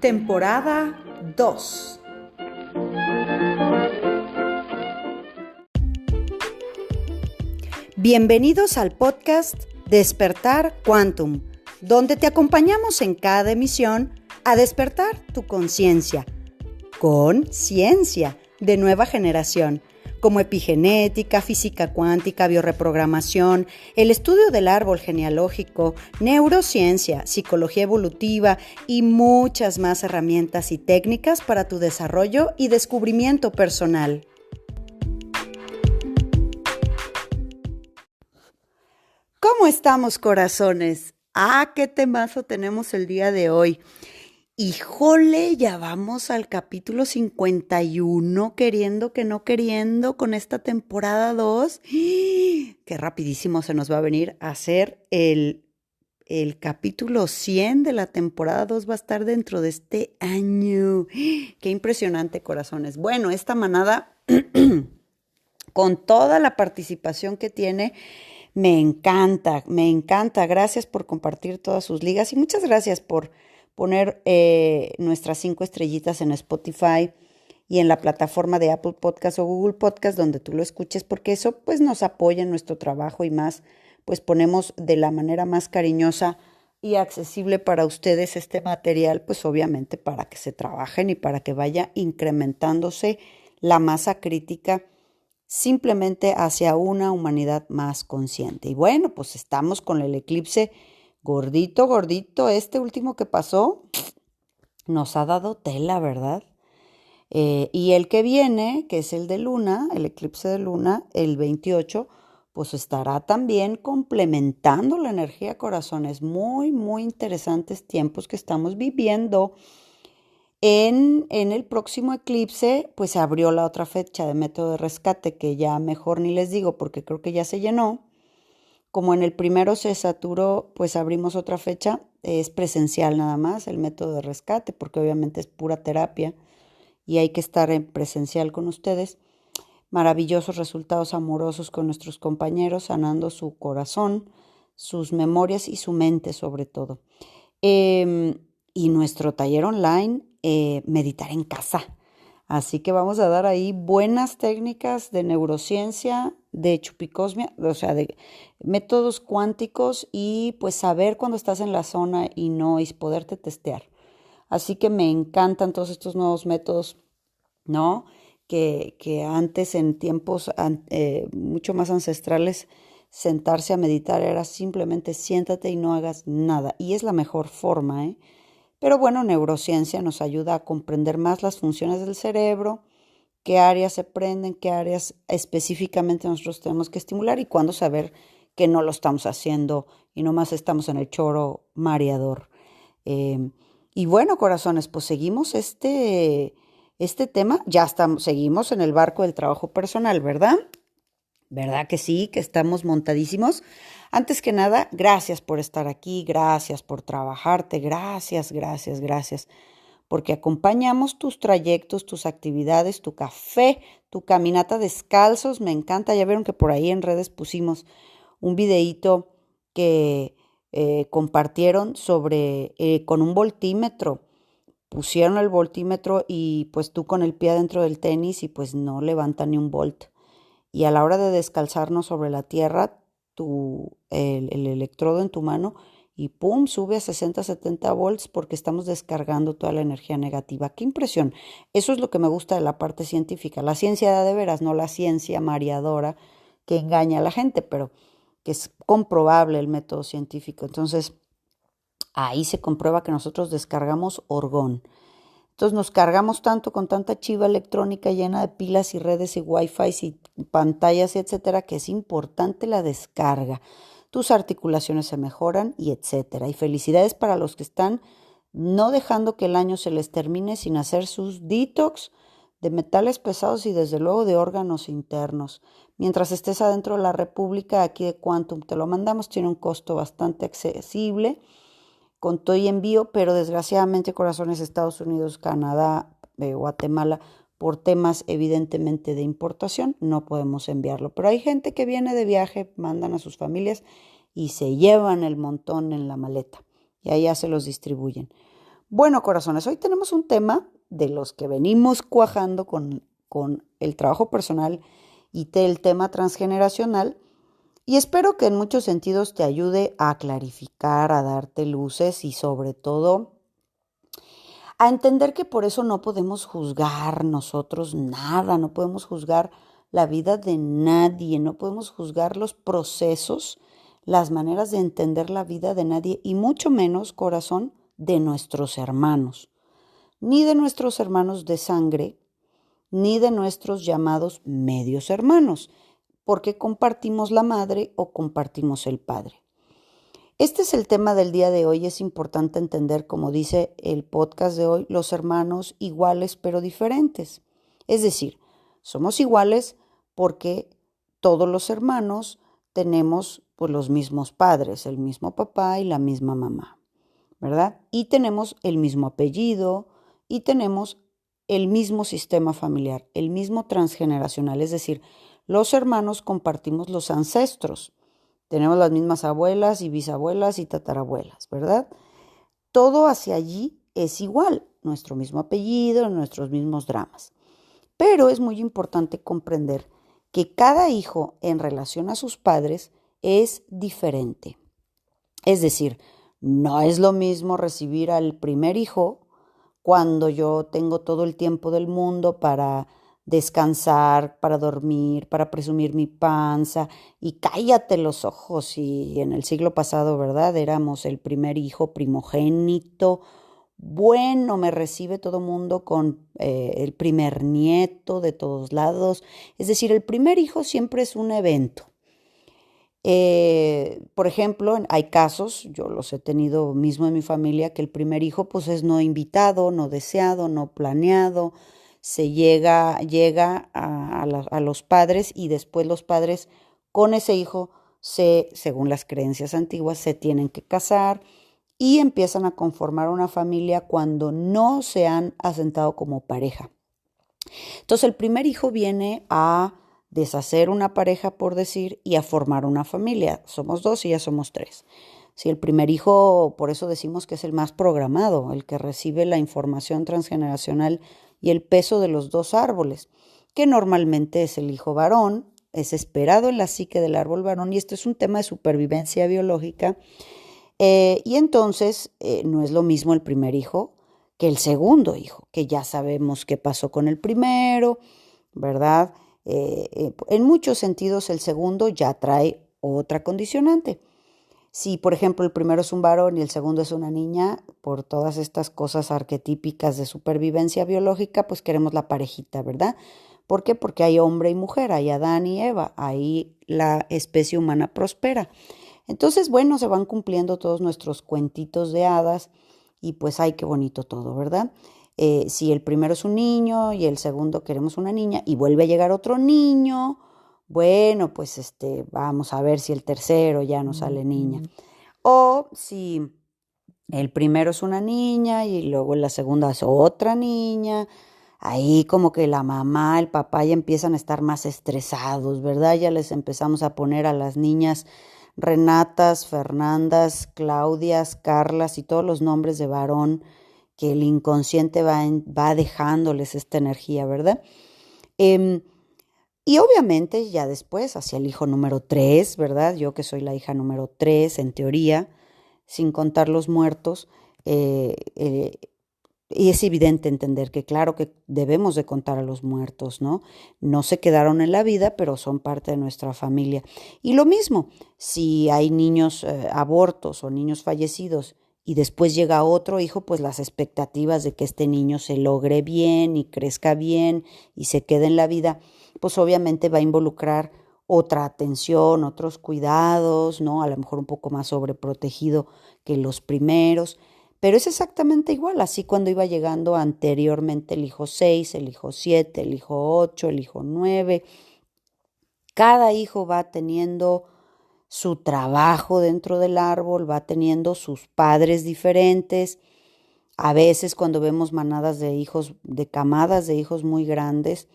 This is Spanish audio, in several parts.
Temporada 2. Bienvenidos al podcast Despertar Quantum, donde te acompañamos en cada emisión a despertar tu conciencia con ciencia de nueva generación, como epigenética, física cuántica, biorreprogramación, el estudio del árbol genealógico, neurociencia, psicología evolutiva y muchas más herramientas y técnicas para tu desarrollo y descubrimiento personal. ¿Cómo estamos, corazones? ¿Qué temazo tenemos el día de hoy? Híjole, ya vamos al capítulo 51, queriendo que no queriendo, con esta temporada 2. Qué rapidísimo se nos va a venir a hacer el capítulo 100 de la temporada 2, va a estar dentro de este año. Qué impresionante, corazones. Bueno, esta manada, con toda la participación que tiene, me encanta. Gracias por compartir todas sus ligas y muchas gracias por poner nuestras 5 estrellitas en Spotify y en la plataforma de Apple Podcast o Google Podcast donde tú lo escuches, porque eso pues nos apoya en nuestro trabajo y más, pues ponemos de la manera más cariñosa y accesible para ustedes este material, pues obviamente para que se trabajen y para que vaya incrementándose la masa crítica simplemente hacia una humanidad más consciente. Y bueno, pues estamos con el eclipse gordito, este último que pasó, nos ha dado tela, ¿verdad? Y el que viene, que es el de luna, el eclipse de luna, el 28, pues estará también complementando la energía, corazones. Muy interesantes tiempos que estamos viviendo. En el próximo eclipse, pues se abrió la otra fecha de método de rescate, que ya mejor ni les digo porque creo que ya se llenó. Como en el primero se saturó, pues abrimos otra fecha, es presencial nada más el método de rescate, porque obviamente es pura terapia y hay que estar en presencial con ustedes. Maravillosos resultados amorosos con nuestros compañeros, sanando su corazón, sus memorias y su mente sobre todo. Y nuestro taller online, meditar en casa. Así que vamos a dar ahí buenas técnicas de neurociencia, de chupicosmia, o sea, de métodos cuánticos y pues saber cuando estás en la zona y no, y poderte testear. Así que me encantan todos estos nuevos métodos, ¿no? Que antes, en tiempos mucho más ancestrales, sentarse a meditar era simplemente siéntate y no hagas nada. Y es la mejor forma, ¿eh? Pero bueno, neurociencia nos ayuda a comprender más las funciones del cerebro, qué áreas se prenden, qué áreas específicamente nosotros tenemos que estimular y cuándo saber que no lo estamos haciendo y nomás estamos en el choro mareador. Y bueno, corazones, pues seguimos este tema, seguimos en el barco del trabajo personal, ¿verdad? ¿Verdad que sí? Que estamos montadísimos. Antes que nada, gracias por estar aquí, gracias por trabajarte, gracias, porque acompañamos tus trayectos, tus actividades, tu café, tu caminata descalzos. Me encanta, ya vieron que por ahí en redes pusimos un videíto que compartieron sobre, con un voltímetro. Pusieron el voltímetro y pues tú con el pie adentro del tenis y pues no levanta ni un volt. Y a la hora de descalzarnos sobre la tierra, el electrodo en tu mano y ¡pum! Sube a 60-70 volts porque estamos descargando toda la energía negativa. ¡Qué impresión! Eso es lo que me gusta de la parte científica. La ciencia de veras, no la ciencia mareadora que engaña a la gente, pero que es comprobable el método científico. Entonces, ahí se comprueba que nosotros descargamos orgón. Entonces nos cargamos tanto con tanta chiva electrónica llena de pilas y redes y wifi y pantallas, etcétera, que es importante la descarga. Tus articulaciones se mejoran y etcétera. Y felicidades para los que están no dejando que el año se les termine sin hacer sus detox de metales pesados y desde luego de órganos internos. Mientras estés adentro de la República, aquí de Quantum te lo mandamos, tiene un costo bastante accesible con todo y envío, pero desgraciadamente, corazones, Estados Unidos, Canadá, Guatemala, por temas evidentemente de importación, no podemos enviarlo. Pero hay gente que viene de viaje, mandan a sus familias y se llevan el montón en la maleta y allá se los distribuyen. Bueno, corazones, hoy tenemos un tema de los que venimos cuajando con el trabajo personal y el tema transgeneracional. Y espero que en muchos sentidos te ayude a clarificar, a darte luces y sobre todo a entender que por eso no podemos juzgar nosotros nada, no podemos juzgar la vida de nadie, no podemos juzgar los procesos, las maneras de entender la vida de nadie y mucho menos, corazón, de nuestros hermanos, ni de nuestros hermanos de sangre, ni de nuestros llamados medios hermanos, porque compartimos la madre o compartimos el padre. Este es el tema del día de hoy. Es importante entender, como dice el podcast de hoy, los hermanos iguales pero diferentes. Es decir, somos iguales porque todos los hermanos tenemos pues, los mismos padres, el mismo papá y la misma mamá, ¿verdad? Y tenemos el mismo apellido y tenemos el mismo sistema familiar, el mismo transgeneracional. Es decir, los hermanos compartimos los ancestros. Tenemos las mismas abuelas y bisabuelas y tatarabuelas, ¿verdad? Todo hacia allí es igual, nuestro mismo apellido, nuestros mismos dramas. Pero es muy importante comprender que cada hijo en relación a sus padres es diferente. Es decir, no es lo mismo recibir al primer hijo cuando yo tengo todo el tiempo del mundo para descansar, para dormir, para presumir mi panza y cállate los ojos. Y en el siglo pasado, ¿verdad? Éramos el primer hijo primogénito. Bueno, me recibe todo mundo con el primer nieto de todos lados. Es decir, el primer hijo siempre es un evento. Por ejemplo, hay casos, yo los he tenido mismo en mi familia, que el primer hijo pues es no invitado, no deseado, no planeado, se llega a los padres y después los padres con ese hijo según las creencias antiguas, se tienen que casar y empiezan a conformar una familia cuando no se han asentado como pareja. Entonces el primer hijo viene a deshacer una pareja, por decir, y a formar una familia. Somos dos y ya somos tres. Si el primer hijo, por eso decimos que es el más programado, el que recibe la información transgeneracional y el peso de los dos árboles, que normalmente es el hijo varón, es esperado en la psique del árbol varón, y esto es un tema de supervivencia biológica. Y entonces no es lo mismo el primer hijo que el segundo hijo, que ya sabemos qué pasó con el primero, ¿verdad? En muchos sentidos el segundo ya trae otra condicionante. Si, por ejemplo, el primero es un varón y el segundo es una niña, por todas estas cosas arquetípicas de supervivencia biológica, pues queremos la parejita, ¿verdad? ¿Por qué? Porque hay hombre y mujer, hay Adán y Eva, ahí la especie humana prospera. Entonces, bueno, se van cumpliendo todos nuestros cuentitos de hadas y pues, ay, qué bonito todo, ¿verdad? Si el primero es un niño y el segundo queremos una niña y vuelve a llegar otro niño, bueno, pues vamos a ver si el tercero ya nos sale niña. O si el primero es una niña y luego la segunda es otra niña, ahí como que la mamá, el papá ya empiezan a estar más estresados, ¿verdad? Ya les empezamos a poner a las niñas Renatas, Fernandas, Claudias, Carlas y todos los nombres de varón que el inconsciente va dejándoles esta energía, ¿verdad? Y obviamente ya después hacia el hijo número 3, ¿verdad? Yo que soy la hija número 3 en teoría, sin contar los muertos, y es evidente entender que claro que debemos de contar a los muertos, ¿no? No se quedaron en la vida, pero son parte de nuestra familia. Y lo mismo, si hay niños abortos o niños fallecidos y después llega otro hijo, pues las expectativas de que este niño se logre bien y crezca bien y se quede en la vida, pues obviamente va a involucrar otra atención, otros cuidados, ¿no? A lo mejor un poco más sobreprotegido que los primeros. Pero es exactamente igual, así cuando iba llegando anteriormente el hijo 6, el hijo 7, el hijo 8, el hijo 9. Cada hijo va teniendo su trabajo dentro del árbol, va teniendo sus padres diferentes. A veces cuando vemos manadas de hijos, de camadas de hijos muy grandes,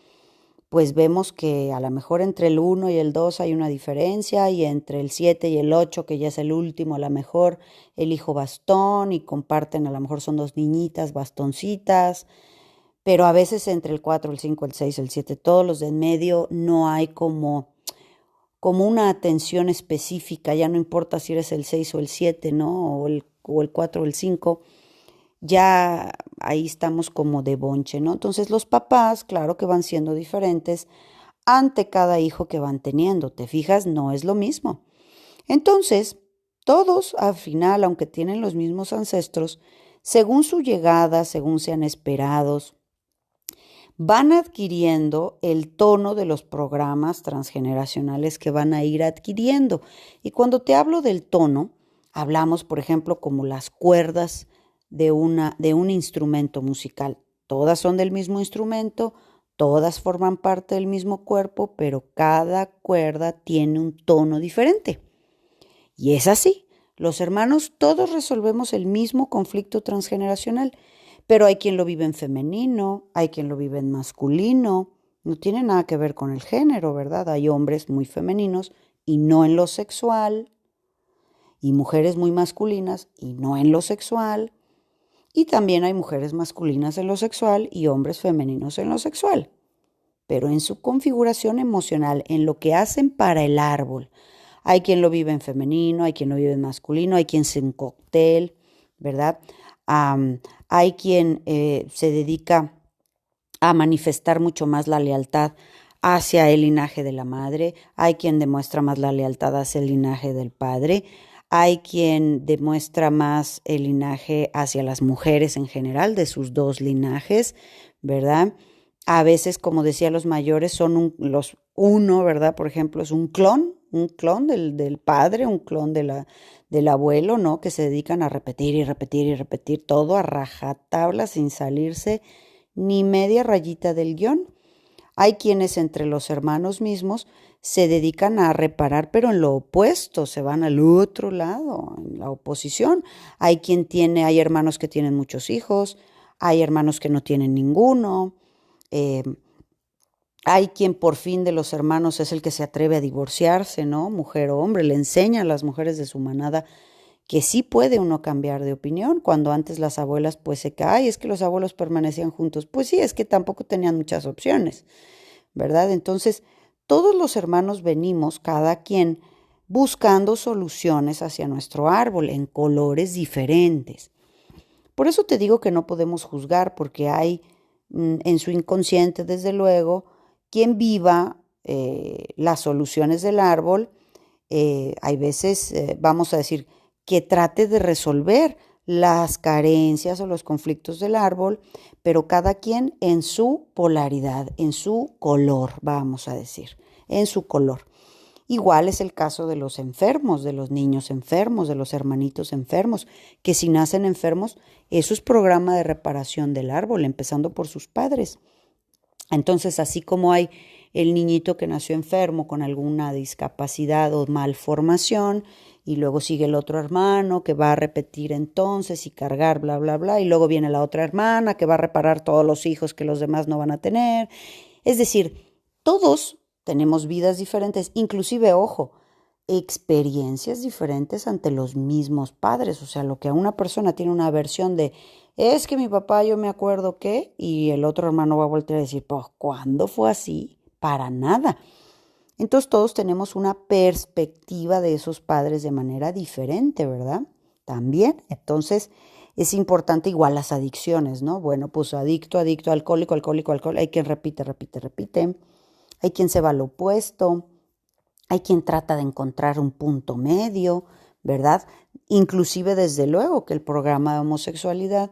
pues vemos que a lo mejor entre el 1 y el 2 hay una diferencia y entre el 7 y el 8, que ya es el último, a lo mejor elijo bastón y comparten, a lo mejor son dos niñitas bastoncitas, pero a veces entre el 4, el 5, el 6, el 7, todos los de en medio no hay como una atención específica, ya no importa si eres el 6 o el 7, ¿no? O el 4 o el 5, ya ahí estamos como de bonche, ¿no? Entonces los papás, claro que van siendo diferentes ante cada hijo que van teniendo, ¿te fijas? No es lo mismo. Entonces, todos al final, aunque tienen los mismos ancestros, según su llegada, según sean esperados, van adquiriendo el tono de los programas transgeneracionales que van a ir adquiriendo. Y cuando te hablo del tono, hablamos, por ejemplo, como las cuerdas de un instrumento musical. Todas son del mismo instrumento, todas forman parte del mismo cuerpo, pero cada cuerda tiene un tono diferente. Y es así. Los hermanos todos resolvemos el mismo conflicto transgeneracional, pero hay quien lo vive en femenino, hay quien lo vive en masculino. No tiene nada que ver con el género, ¿verdad? Hay hombres muy femeninos y no en lo sexual, y mujeres muy masculinas y no en lo sexual. Y también hay mujeres masculinas en lo sexual y hombres femeninos en lo sexual. Pero en su configuración emocional, en lo que hacen para el árbol. Hay quien lo vive en femenino, hay quien lo vive en masculino, hay quien se un cóctel, ¿verdad? Hay quien se dedica a manifestar mucho más la lealtad hacia el linaje de la madre, hay quien demuestra más la lealtad hacia el linaje del padre, hay quien demuestra más el linaje hacia las mujeres en general, de sus dos linajes, ¿verdad? A veces, como decía los mayores, son uno, ¿verdad? Por ejemplo, es un clon del padre, un clon del abuelo, ¿no? Que se dedican a repetir y repetir y repetir todo a rajatabla sin salirse ni media rayita del guión. Hay quienes entre los hermanos mismos se dedican a reparar, pero en lo opuesto, se van al otro lado, en la oposición. Hay hermanos que tienen muchos hijos, hay hermanos que no tienen ninguno. Eh, Hay quien por fin de los hermanos es el que se atreve a divorciarse, ¿no? Mujer o hombre, le enseña a las mujeres de su manada que sí puede uno cambiar de opinión, cuando antes las abuelas pues se caen, es que los abuelos permanecían juntos. Pues sí, es que tampoco tenían muchas opciones, ¿verdad? Entonces, todos los hermanos venimos, cada quien, buscando soluciones hacia nuestro árbol en colores diferentes. Por eso te digo que no podemos juzgar, porque hay en su inconsciente, desde luego, quien viva las soluciones del árbol. Hay veces, vamos a decir, que trate de resolver las carencias o los conflictos del árbol, pero cada quien en su polaridad, en su color, vamos a decir, en su color. Igual es el caso de los enfermos, de los niños enfermos, de los hermanitos enfermos, que si nacen enfermos, eso es programa de reparación del árbol, empezando por sus padres. Entonces, así como hay el niñito que nació enfermo con alguna discapacidad o malformación, y luego sigue el otro hermano que va a repetir entonces y cargar, bla, bla, bla, y luego viene la otra hermana que va a reparar todos los hijos que los demás no van a tener. Es decir, todos tenemos vidas diferentes, inclusive, ojo, experiencias diferentes ante los mismos padres. O sea, lo que a una persona tiene una versión de, es que mi papá, yo me acuerdo que, y el otro hermano va a voltear a decir, pues, ¿cuándo fue así? Para nada. Entonces todos tenemos una perspectiva de esos padres de manera diferente, ¿verdad? También. Entonces es importante igual las adicciones, ¿no? Bueno, pues adicto, adicto, alcohólico, alcohólico, alcohólico. Hay quien repite, repite, repite. Hay quien se va al opuesto. Hay quien trata de encontrar un punto medio, ¿verdad? Inclusive desde luego que el programa de homosexualidad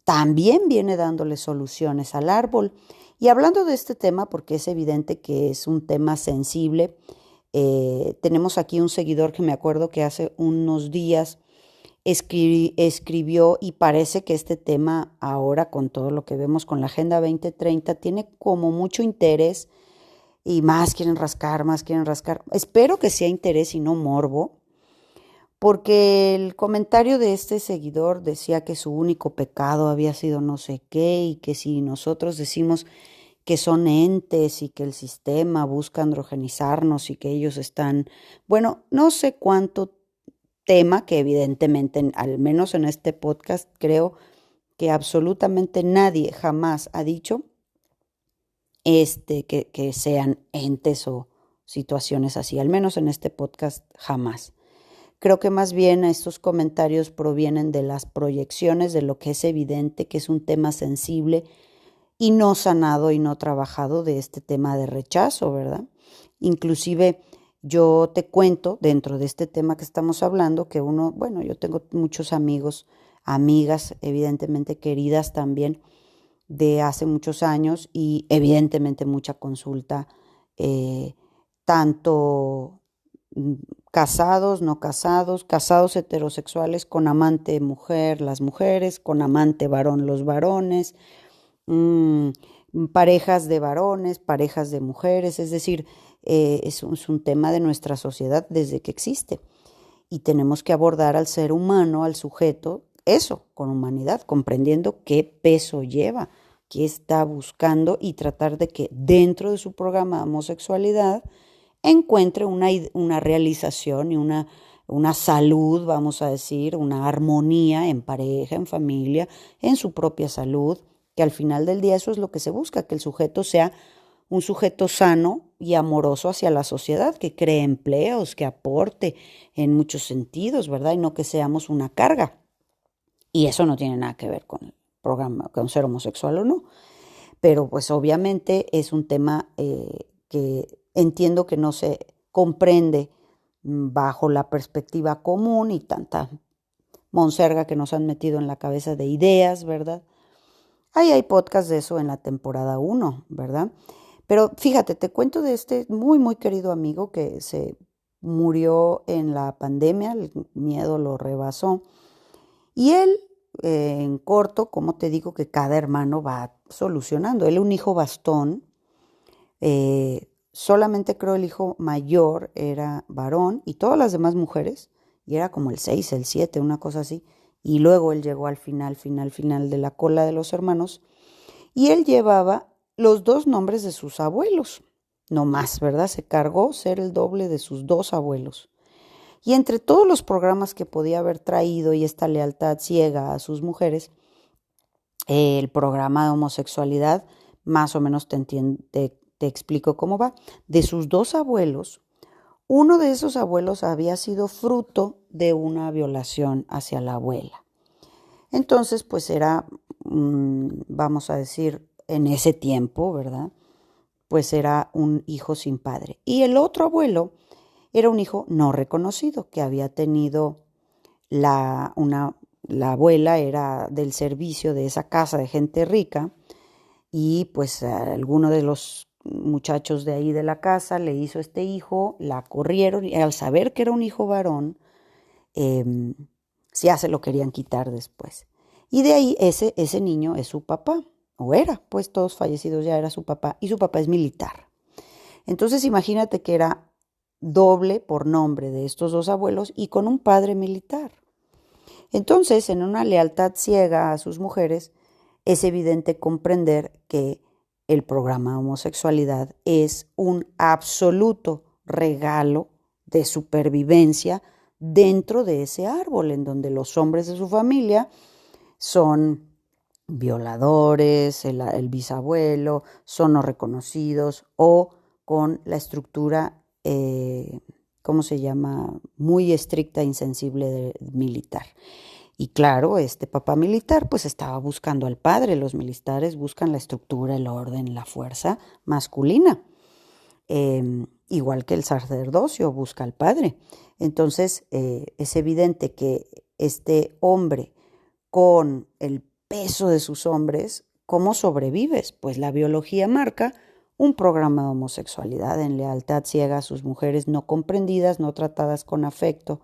también viene dándole soluciones al árbol. Y hablando de este tema, porque es evidente que es un tema sensible, tenemos aquí un seguidor que me acuerdo que hace unos días escribió, y parece que este tema ahora, con todo lo que vemos con la Agenda 2030, tiene como mucho interés y más quieren rascar, más quieren rascar. Espero que sea interés y no morbo, porque el comentario de este seguidor decía que su único pecado había sido no sé qué, y que si nosotros decimos que son entes y que el sistema busca androgenizarnos y que ellos están, bueno, no sé cuánto tema que evidentemente, al menos en este podcast, creo que absolutamente nadie jamás ha dicho que sean entes o situaciones así, al menos en este podcast jamás. Creo que más bien estos comentarios provienen de las proyecciones de lo que es evidente, que es un tema sensible y no sanado y no trabajado de este tema de rechazo, ¿verdad? Inclusive yo te cuento dentro de este tema que estamos hablando que bueno, yo tengo muchos amigos, amigas, evidentemente queridas también de hace muchos años y evidentemente mucha consulta, eh, tanto casados, no casados, casados heterosexuales con amante mujer, las mujeres, con amante varón, los varones, mmm, parejas de varones, parejas de mujeres, es decir, es un tema de nuestra sociedad desde que existe y tenemos que abordar al ser humano, al sujeto, eso, con humanidad, comprendiendo qué peso lleva, qué está buscando y tratar de que dentro de su programa de homosexualidad encuentre una realización y una salud, vamos a decir, una armonía en pareja, en familia, en su propia salud, que al final del día eso es lo que se busca, que el sujeto sea un sujeto sano y amoroso hacia la sociedad, que cree empleos, que aporte en muchos sentidos, ¿verdad? Y no que seamos una carga. Y eso no tiene nada que ver con el programa, con ser homosexual o no. Pero pues obviamente es un tema que entiendo que no se comprende bajo la perspectiva común y tanta monserga que nos han metido en la cabeza de ideas, ¿verdad? Ahí hay podcast de eso en la temporada 1, ¿verdad? Pero fíjate, te cuento de este muy, muy querido amigo que se murió en la pandemia, el miedo lo rebasó. Y él, en corto, como te digo, que cada hermano va solucionando. Él un hijo bastón, solamente creo el hijo mayor era varón y todas las demás mujeres, y era como el 6, el 7, una cosa así. Y luego él llegó al final de la cola de los hermanos y él llevaba los dos nombres de sus abuelos, no más, ¿verdad? Se cargó ser el doble de sus dos abuelos. Y entre todos los programas que podía haber traído y esta lealtad ciega a sus mujeres, el programa de homosexualidad, más o menos te explico cómo va. De sus dos abuelos, uno de esos abuelos había sido fruto de una violación hacia la abuela. Entonces, pues era, vamos a decir, en ese tiempo, ¿verdad? Pues era un hijo sin padre. Y el otro abuelo era un hijo no reconocido que había tenido la abuela, era del servicio de esa casa de gente rica y pues alguno de los muchachos de ahí de la casa le hizo este hijo, la corrieron y al saber que era un hijo varón, ya se lo querían quitar después. Y de ahí ese niño es su papá, o era, pues todos fallecidos ya era su papá, y su papá es militar. Entonces imagínate que era doble por nombre de estos dos abuelos y con un padre militar. Entonces, en una lealtad ciega a sus mujeres, es evidente comprender que el programa de homosexualidad es un absoluto regalo de supervivencia dentro de ese árbol en donde los hombres de su familia son violadores, el bisabuelo, son no reconocidos o con la estructura, ¿cómo se llama? Muy estricta e insensible militar. Y claro, este papá militar pues estaba buscando al padre. Los militares buscan la estructura, el orden, la fuerza masculina. Igual que el sacerdocio busca al padre. Entonces es evidente que este hombre con el peso de sus hombres, ¿cómo sobrevives? Pues la biología marca un programa de homosexualidad en lealtad ciega a sus mujeres no comprendidas, no tratadas con afecto,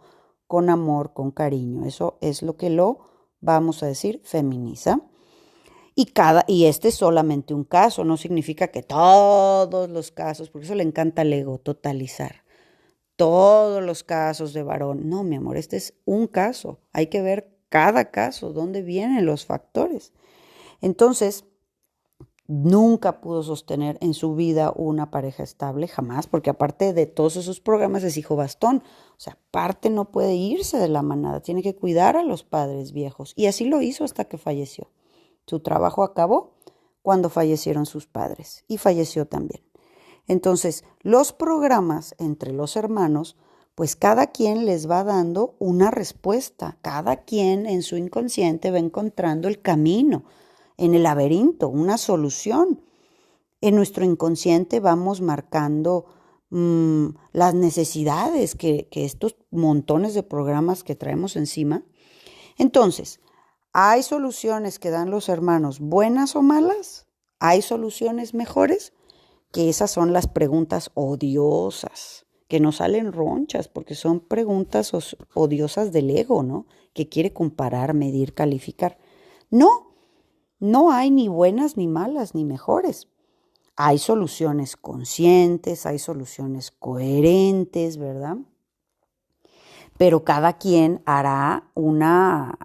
con amor, con cariño. Eso es lo que lo, vamos a decir, feminiza. Y este es solamente un caso, no significa que todos los casos, por eso le encanta al ego, totalizar. Todos los casos de varón. No, mi amor, este es un caso. Hay que ver cada caso, dónde vienen los factores. Entonces, nunca pudo sostener en su vida una pareja estable, jamás, porque aparte de todos esos programas es hijo bastón. O sea, aparte no puede irse de la manada, tiene que cuidar a los padres viejos. Y así lo hizo hasta que falleció. Su trabajo acabó cuando fallecieron sus padres y falleció también. Entonces, los programas entre los hermanos, pues cada quien les va dando una respuesta, cada quien en su inconsciente va encontrando el camino, en el laberinto, una solución. En nuestro inconsciente vamos marcando las necesidades que estos montones de programas que traemos encima. Entonces, ¿hay soluciones que dan los hermanos buenas o malas? ¿Hay soluciones mejores? Que esas son las preguntas odiosas, que nos salen ronchas, porque son preguntas odiosas del ego, ¿no? Que quiere comparar, medir, calificar. No hay ni buenas, ni malas, ni mejores. Hay soluciones conscientes, hay soluciones coherentes, ¿verdad? Pero cada quien hará una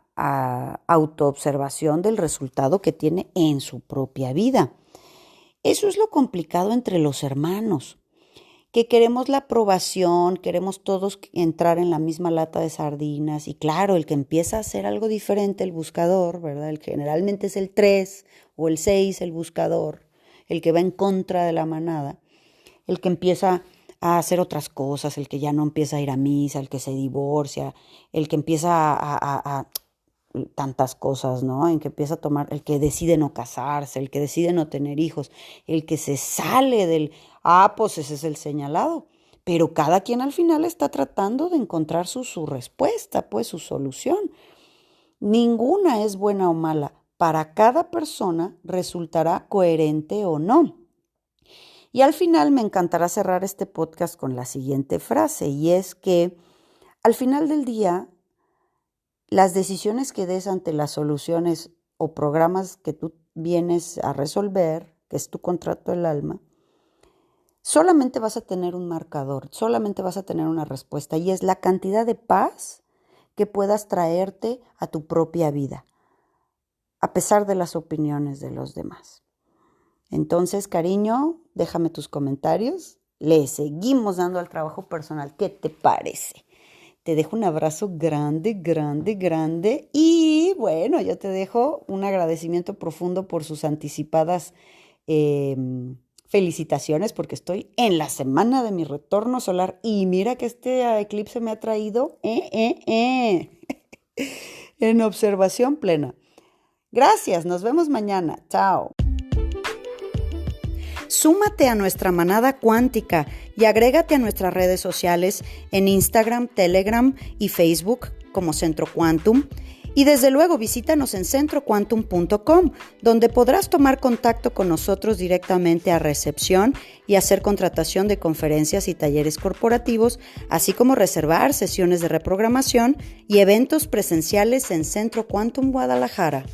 autoobservación del resultado que tiene en su propia vida. Eso es lo complicado entre los hermanos, que queremos la aprobación, queremos todos entrar en la misma lata de sardinas y claro, el que empieza a hacer algo diferente, el buscador, ¿verdad? El que generalmente es el 3 o el 6, el buscador, el que va en contra de la manada, el que empieza a hacer otras cosas, el que ya no empieza a ir a misa, el que se divorcia, el que empieza a tantas cosas, ¿no? En que empieza a tomar, el que decide no casarse, el que decide no tener hijos, el que se sale del, pues ese es el señalado. Pero cada quien al final está tratando de encontrar su respuesta, pues su solución. Ninguna es buena o mala. Para cada persona resultará coherente o no. Y al final me encantará cerrar este podcast con la siguiente frase, y es que al final del día, las decisiones que des ante las soluciones o programas que tú vienes a resolver, que es tu contrato del alma, solamente vas a tener un marcador, solamente vas a tener una respuesta, y es la cantidad de paz que puedas traerte a tu propia vida, a pesar de las opiniones de los demás. Entonces, cariño, déjame tus comentarios. Le seguimos dando al trabajo personal. ¿Qué te parece? Te dejo un abrazo grande, grande, grande. Y bueno, yo te dejo un agradecimiento profundo por sus anticipadas felicitaciones, porque estoy en la semana de mi retorno solar. Y mira que este eclipse me ha traído en observación plena. Gracias, nos vemos mañana. Chao. Súmate a nuestra manada cuántica y agrégate a nuestras redes sociales en Instagram, Telegram y Facebook como Centro Quantum. Y desde luego visítanos en centroquantum.com, donde podrás tomar contacto con nosotros directamente a recepción y hacer contratación de conferencias y talleres corporativos, así como reservar sesiones de reprogramación y eventos presenciales en Centro Quantum Guadalajara.